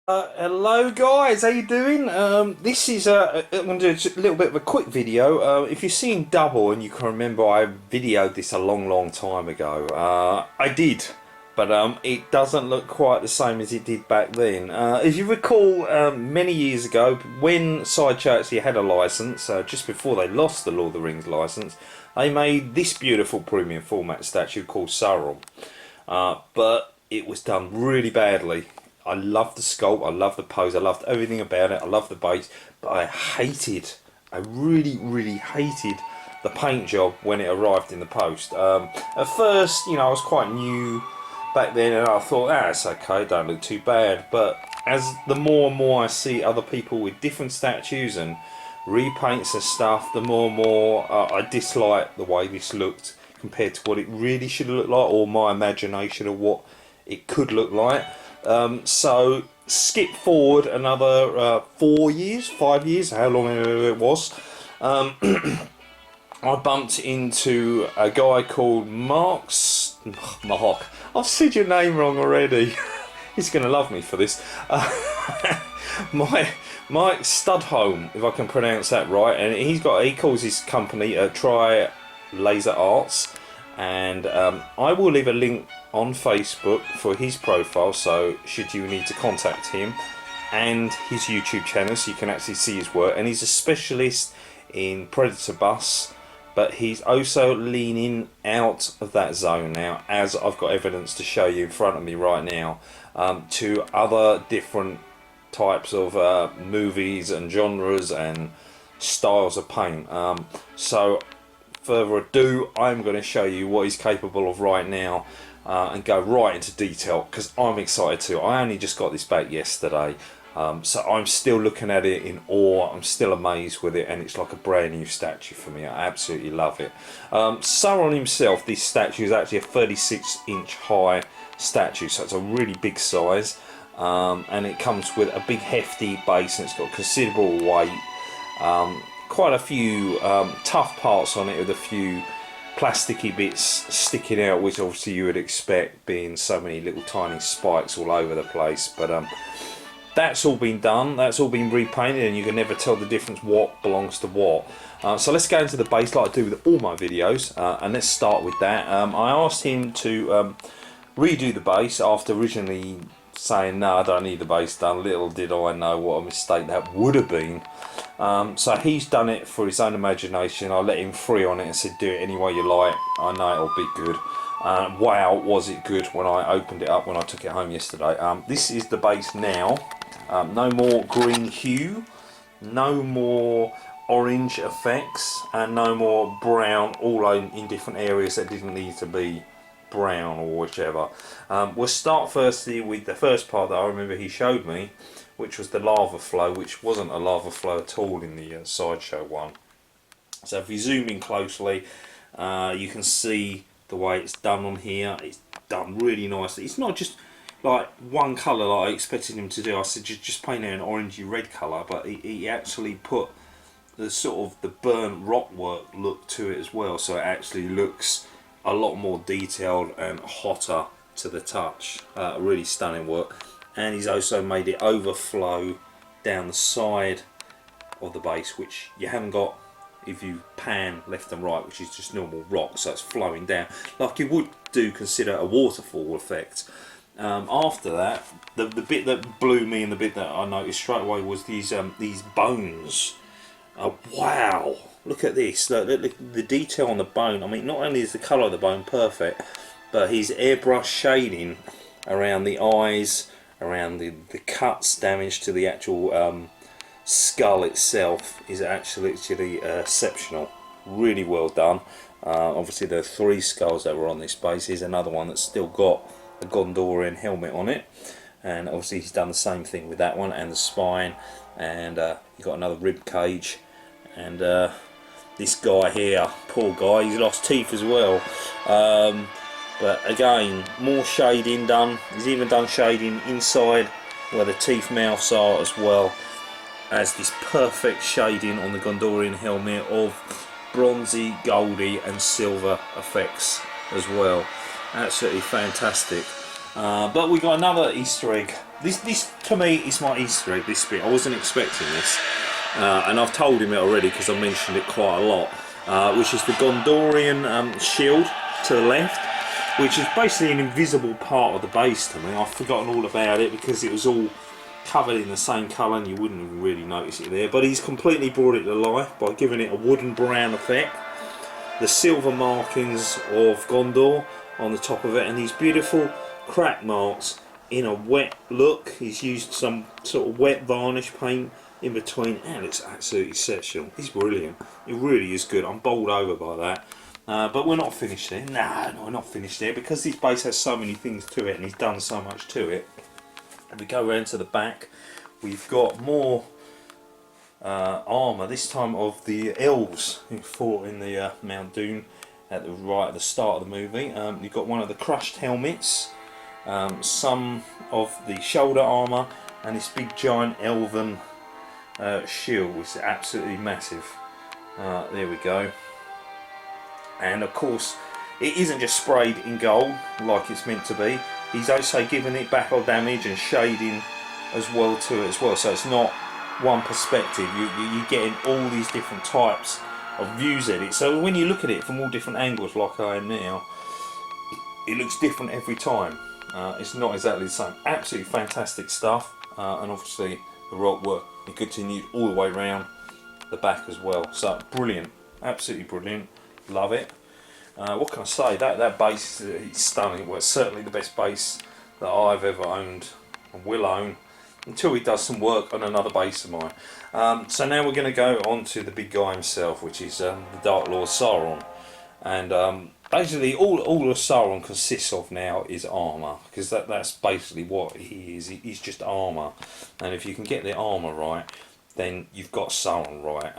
Hello guys, how you doing? This is I'm going to do a little bit of a quick video. If you're seeing double and you can remember, I videoed this a long time ago. I did, but it doesn't look quite the same as it did back then. As you recall, many years ago, when Sideshow actually had a license, just before they lost the Lord of the Rings license, they made this beautiful premium format statue called Sauron. But it was done really badly. I loved the sculpt, I loved the pose, I loved everything about it, I loved the base, but I really hated the paint job when it arrived in the post. At first, I was quite new back then and I thought, it's okay, don't look too bad, but as the more and more I see other people with different statues and repaints and stuff, the more and more I dislike the way this looked compared to what it really should look like, or my imagination of what it could look like. So skip forward another 4 years, 5 years, how long it was. I bumped into a guy called Mark. I've said your name wrong already. He's going to love me for this. Mike Studholm, if I can pronounce that right, and he calls his company Try Laser Arts, and I will leave a link on Facebook for his profile, so should you need to contact him, and his YouTube channel so you can actually see his work. And he's a specialist in Predator busts, but he's also leaning out of that zone now, as I've got evidence to show you in front of me right now, to other different types of movies and genres and styles of paint. So further ado, I'm going to show you what he's capable of right now, and go right into detail because I'm excited too. I only just got this back yesterday, so I'm still looking at it in awe. I'm still amazed with it, and it's like a brand new statue for me. I absolutely love it. Sauron himself, this statue is actually a 36-inch high statue, so it's a really big size, and it comes with a big hefty base, and it's got considerable weight. Quite a few tough parts on it with a few plasticky bits sticking out, which obviously you would expect, being so many little tiny spikes all over the place. But that's all been done, that's all been repainted, and you can never tell the difference what belongs to what. So let's go into the base like I do with all my videos, and let's start with that. I asked him to redo the base after originally saying no, I don't need the base done. Little did I know what a mistake that would have been. So he's done it for his own imagination. I let him free on it and said do it any way you like, I know it'll be good. Wow, was it good when I opened it up when I took it home yesterday. This is the base now. No more green hue, no more orange effects, and no more brown all in different areas that didn't need to be brown or whichever. We'll start firstly with the first part that I remember he showed me, which was the lava flow, which wasn't a lava flow at all in the Sideshow one. So if you zoom in closely, you can see the way it's done on here. It's done really nicely. It's not just like one colour like I expected him to do. I said just paint it an orangey red colour, but he actually put the sort of the burnt rock work look to it as well, so it actually looks a lot more detailed and hotter to the touch. Really stunning work. And he's also made it overflow down the side of the base, which you haven't got if you pan left and right, which is just normal rock, so it's flowing down like you would do consider a waterfall effect. After that, the bit that blew me and the bit that I noticed straight away was these bones. Wow, look at this, look, the detail on the bone. I mean, not only is the colour of the bone perfect, but his airbrush shading around the eyes, around the cuts, damage to the actual skull itself is actually exceptional. Really well done. Obviously the 3 skulls that were on this base. Here's another one that's still got a Gondorian helmet on it, and obviously he's done the same thing with that one, and the spine, and you've got another rib cage, and this guy here, poor guy, he's lost teeth as well. But again, more shading done. He's even done shading inside where the teeth mouths are, as well as this perfect shading on the Gondorian helmet of bronzy, goldy and silver effects as well. Absolutely fantastic. But we got another Easter egg This to me is my Easter egg. This bit I wasn't expecting this, and I've told him it already because I mentioned it quite a lot. Which is the Gondorian shield to the left, which is basically an invisible part of the base to me. I've forgotten all about it because it was all covered in the same colour and you wouldn't even really notice it there. But he's completely brought it to life by giving it a wooden brown effect. The silver markings of Gondor on the top of it, and these beautiful crack marks in a wet look. He's used some sort of wet varnish paint in between, and it's absolutely exceptional. It's brilliant. It really is good. I'm bowled over by that. But we're not finished there. No, we're not finished there because this base has so many things to it and he's done so much to it. And we go around to the back. We've got more armour, this time of the elves who fought in the Mount Doom at the start of the movie. You've got one of the crushed helmets, some of the shoulder armour, and this big giant elven shield, which is absolutely massive. There we go. And of course it isn't just sprayed in gold like it's meant to be. He's also given it battle damage and shading as well to it as well, so it's not one perspective. You're getting all these different types of views at it, so when you look at it from all different angles like I am now, it looks different every time. It's not exactly the same. Absolutely fantastic stuff. And obviously the rock work, it continued all the way around the back as well, so brilliant, absolutely brilliant, love it. What can I say, that base is stunning. Well, it's certainly the best base that I've ever owned and will own until he does some work on another base of mine. So now we're going to go on to the big guy himself, which is the Dark Lord Sauron. And basically all of Sauron consists of now is armour, because that's basically what he is. He's just armour, and if you can get the armour right, then you've got Sauron right.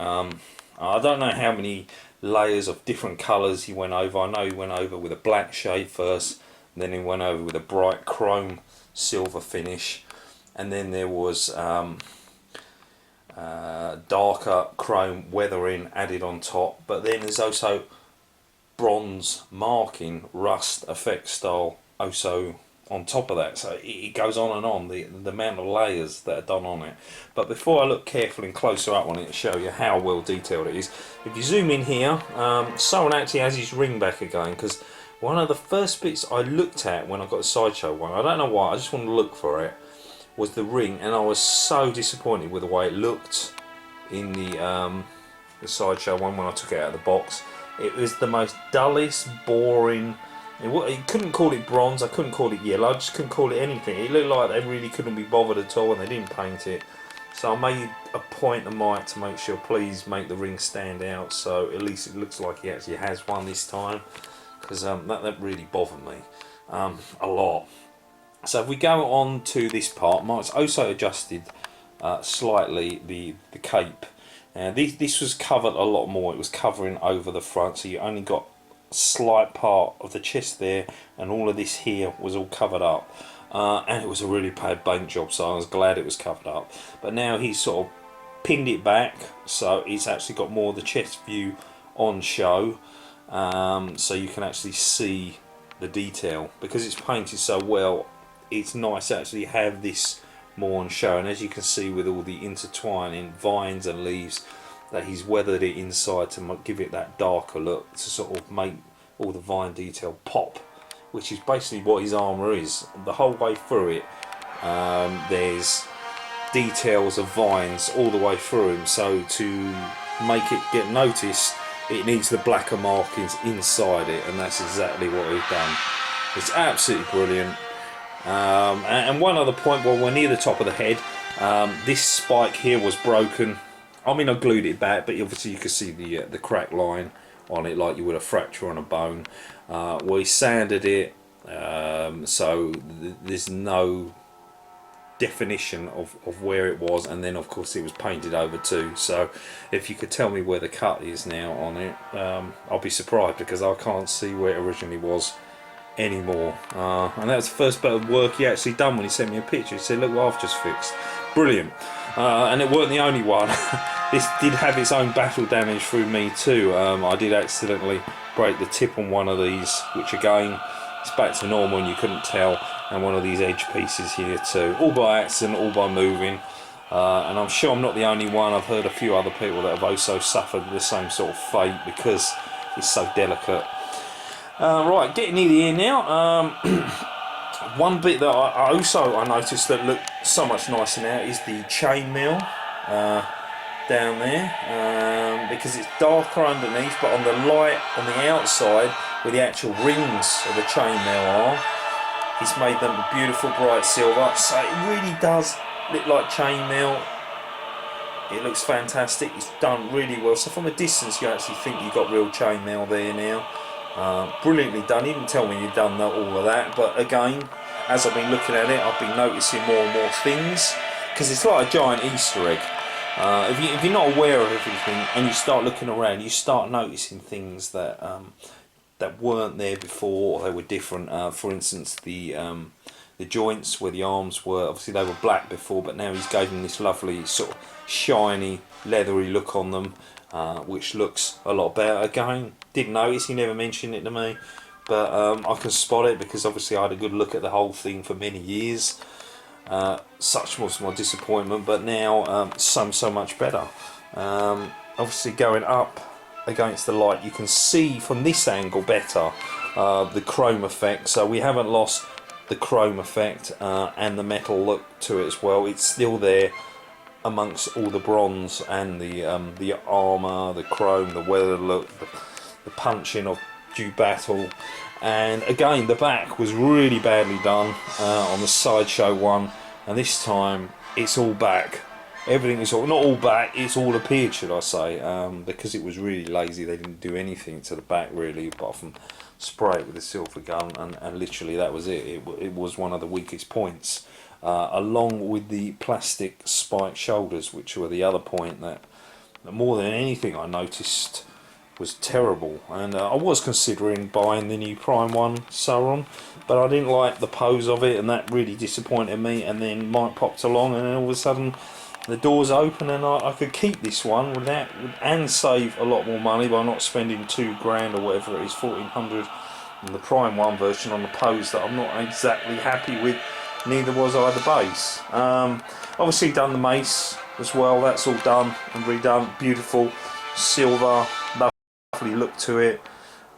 I don't know how many layers of different colours he went over. I know he went over with a black shade first, and then he went over with a bright chrome silver finish, and then there was darker chrome weathering added on top, but then there's also bronze marking rust effect style also on top of that, so it goes on and on, the amount of layers that are done on it. But before I look carefully and closer up on it to show you how well detailed it is, if you zoom in here, Sauron actually has his ring back again, because one of the first bits I looked at when I got the Sideshow one, I don't know why, I just wanted to look for it, was the ring, and I was so disappointed with the way it looked in the Sideshow one when I took it out of the box. It was the most dullest, boring. You couldn't call it bronze, I couldn't call it yellow, I just couldn't call it anything. It looked like they really couldn't be bothered at all and they didn't paint it. So I made a point of mine to make sure, please make the ring stand out, so at least it looks like he actually has one this time, because that really bothered me a lot. So if we go on to this part, Mike's also adjusted slightly the cape. This was covered a lot more, it was covering over the front, so you only got slight part of the chest there, and all of this here was all covered up, and it was a really bad paint job, so I was glad it was covered up. But now he's sort of pinned it back, so it's actually got more of the chest view on show, so you can actually see the detail. Because it's painted so well, it's nice to actually have this more on show, and as you can see with all the intertwining vines and leaves, that he's weathered it inside to give it that darker look, to sort of make all the vine detail pop, which is basically what his armour is. The whole way through it, there's details of vines all the way through him, so to make it get noticed, it needs the blacker markings inside it, and that's exactly what he's done. It's absolutely brilliant. And one other point, while we're near the top of the head, this spike here was broken. I mean, I glued it back, but obviously you can see the crack line on it like you would a fracture on a bone. We sanded it, so there's no definition of where it was, and then of course it was painted over too. So if you could tell me where the cut is now on it, I'll be surprised, because I can't see where it originally was anymore. And that was the first bit of work he actually done when he sent me a picture. He said, look what I've just fixed. Brilliant. And it weren't the only one. This did have its own battle damage through me too. I did accidentally break the tip on one of these, which again, it's back to normal and you couldn't tell. and one of these edge pieces here too, all by accident, all by moving. And I'm sure I'm not the only one. I've heard a few other people that have also suffered the same sort of fate because it's so delicate. Right, getting near the end now. One bit that I noticed that looked so much nicer now is the chainmail down there, because it's darker underneath, but on the light on the outside where the actual rings of the chainmail are, he's made them beautiful bright silver, so it really does look like chainmail. It looks fantastic. It's done really well. So from a distance, you actually think you've got real chainmail there now. Brilliantly done. He didn't tell me you'd done all of that, but again, as I've been looking at it, I've been noticing more and more things, because it's like a giant Easter egg. If you're not aware of everything and you start looking around, you start noticing things that that weren't there before, or they were different. For instance, the joints where the arms were, obviously they were black before, but now he's gave them this lovely sort of shiny leathery look on them, which looks a lot better. Again, didn't notice, he never mentioned it to me, but I can spot it because obviously I had a good look at the whole thing for many years. Such was my disappointment, but now so much better. Obviously going up against the light, you can see from this angle better the chrome effect, so we haven't lost the chrome effect and the metal look to it as well. It's still there amongst all the bronze and the armour, the chrome, the weather look, the punching of due battle. And again, the back was really badly done on the Sideshow one, and this time it's all back. Everything is not all back, it's all appeared, should I say, because it was really lazy. They didn't do anything to the back really, apart from spray it with a silver gun, and literally that was it. It was one of the weakest points, along with the plastic spike shoulders, which were the other point that more than anything I noticed was terrible. And I was considering buying the new Prime 1 Sauron, but I didn't like the pose of it, and that really disappointed me. And then Mike popped along, and then all of a sudden the doors open, and I could keep this one without, and save a lot more money by not spending £2,000 or whatever it is, 1,400 on the Prime 1 version on the pose that I'm not exactly happy with. Neither was I the base. Obviously done the mace as well, that's all done and redone. Beautiful silver, lovely look to it.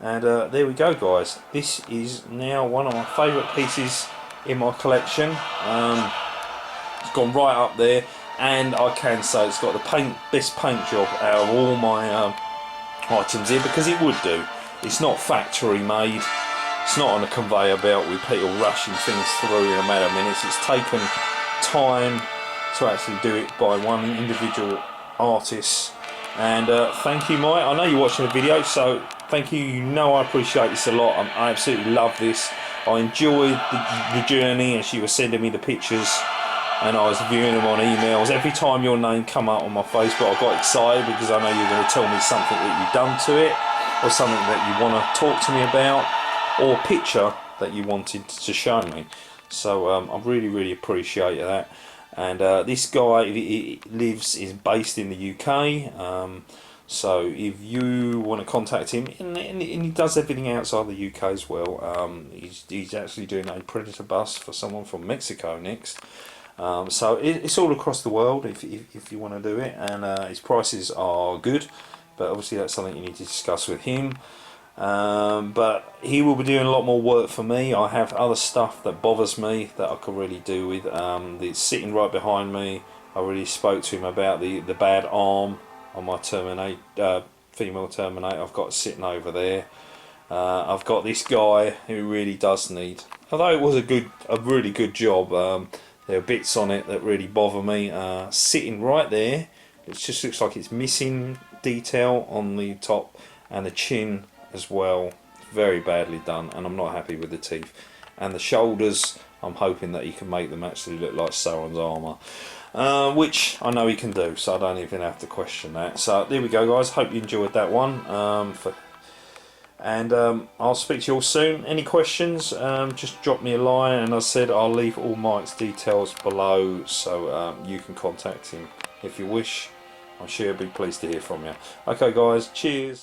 And there we go, guys. This is now one of my favourite pieces in my collection. It's gone right up there, and I can say it's got the best paint job out of all my items here, because it would do. It's not factory made, it's not on a conveyor belt with people rushing things through in a matter of minutes. It's taken time to actually do it by one individual artist. And thank you, Mike. I know you're watching the video, so thank you. You know I appreciate this a lot. I absolutely love this. I enjoyed the journey as you were sending me the pictures, and I was viewing them on emails. Every time your name come up on my Facebook, I got excited, because I know you're going to tell me something that you've done to it, or something that you want to talk to me about, or picture that you wanted to show me. So I really appreciate that. And this guy is based in the UK, so if you want to contact him, and he does everything outside the UK as well. He's actually doing a Predator bust for someone from Mexico next. So it's all across the world if you want to do it, and his prices are good, but obviously that's something you need to discuss with him. But he will be doing a lot more work for me. I have other stuff that bothers me that I could really do with. It's sitting right behind me. I already spoke to him about the bad arm on my female Terminator. I've got it sitting over there. I've got this guy who really does need, although it was a really good job, there are bits on it that really bother me. Sitting right there, it just looks like it's missing detail on the top and the chin as well. Very badly done, and I'm not happy with the teeth. And the shoulders, I'm hoping that he can make them actually look like Sauron's armour, which I know he can do, so I don't even have to question that. So there we go, guys. Hope you enjoyed that one. I'll speak to you all soon. Any questions, just drop me a line, and I said I'll leave all Mike's details below, so you can contact him if you wish. I'm sure he'll be pleased to hear from you. Okay, guys, cheers.